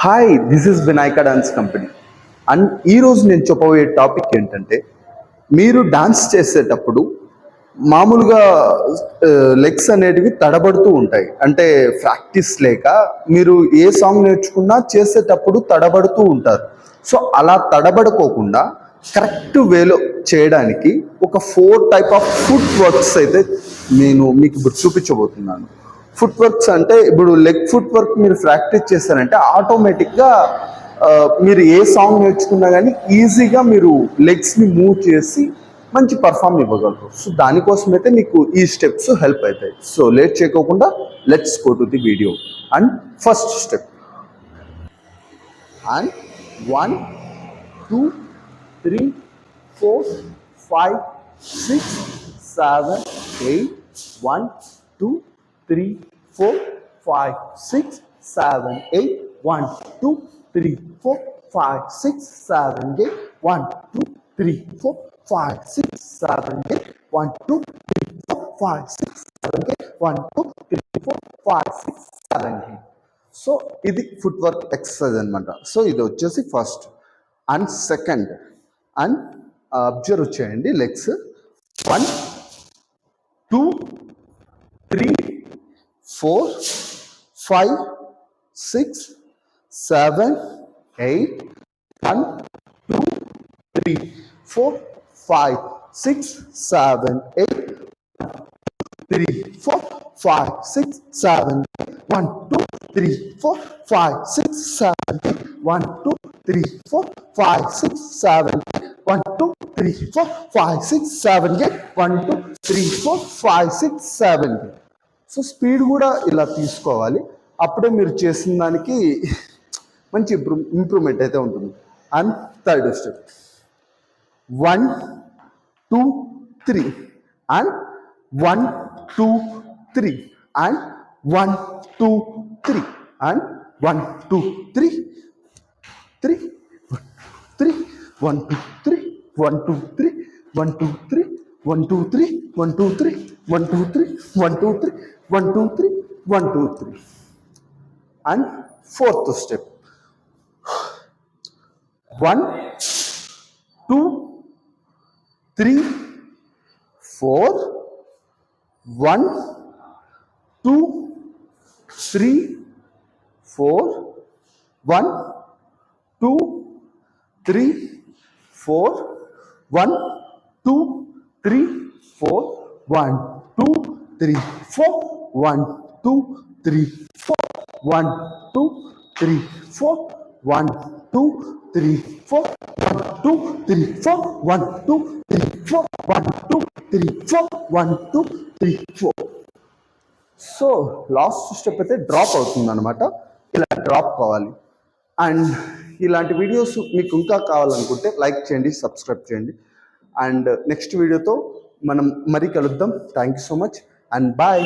Hi, this is Vinayaka dance company. And ఈరోజు నేను చెప్పబోయే టాపిక్ ఏంటంటే, మీరు డాన్స్ చేసేటప్పుడు మామూలుగా లెగ్స్ అనేటివి తడబడుతూ ఉంటాయి. అంటే ప్రాక్టీస్ లేక మీరు ఏ సాంగ్ నేర్చుకున్నా చేసేటప్పుడు తడబడుతూ ఉంటారు. సో అలా తడబడుకోకుండా కరెక్ట్ వేలో చేయడానికి ఒక 4 టైప్ ఆఫ్ ఫుట్ వర్క్స్ అయితే నేను మీకు ఇప్పుడు చూపించబోతున్నాను. ఫుట్ వర్క్స్ అంటే ఇప్పుడు లెగ్ ఫుట్ వర్క్ మీరు ప్రాక్టీస్ చేస్తారంటే ఆటోమేటిక్గా మీరు ఏ సాంగ్ నేర్చుకున్నా కానీ ఈజీగా మీరు లెగ్స్ని మూవ్ చేసి మంచి పర్ఫామ్ ఇవ్వగలరు. సో దానికోసం అయితే మీకు ఈ స్టెప్స్ హెల్ప్ అవుతాయి. సో లేట్ చేయకోకుండా let's go to the video. And first step, and 1 2 3 4 5 6 7 8 1 2 3 4 5 6 7 8 1 2 3 4 5 6 7 8 1 2 3 4 5 6 7 8 1 2 3 4 5 6 7 8 1 2 3 4 5 6 7 8. So ఇది ఫుట్ వర్క్ ఎక్సర్సైజ్ అనమాట. సో ఇది వచ్చేసి first. And second, and observe చేయండి లెగ్స్. 1 2 3 4 5 6 7 8 1 2 3 4 5 6 7 8 3 4 5 6 7 1 2 3 4 5 6 7 1 2 3 4 5 6 7 1 2 3 4 5 6 7 1 2 3 4 5 6 7. సో స్పీడ్ కూడా ఇలా తీసుకోవాలి, అప్పుడే మీరు చేసిన దానికి మంచి ఇంప్రూవ్మెంట్ అయితే ఉంటుంది. And third step, 1 2 3 and 1 2 3 and 1 2 3 and 1 2 3 3 3 1 2 3 1 2 3 1 2 3 1 2 3 1 2 3 1 2 3 1 2 3 1 2 3 1 2 3. And fourth step, 1 2 3 4 1 2 3 4 1 2 3 4 1 2 3 4 1 2 3 4 1 2 3 4 1 2 3 4 1 2 3 4 1 2 3 4 1 2 3 4 1 2 3 4 1 2 3 4. So last step అయితే డ్రాప్ అవుతుంది అనమాట. ఇలా డ్రాప్ కావాలి. అండ్ ఇలాంటి వీడియోస్ మీకు ఇంకా కావాలనుకుంటే లైక్ చేయండి, సబ్స్క్రైబ్ చేయండి. అండ్ నెక్స్ట్ వీడియోతో మనం మరీ కలుద్దాం. Thank you so much and bye.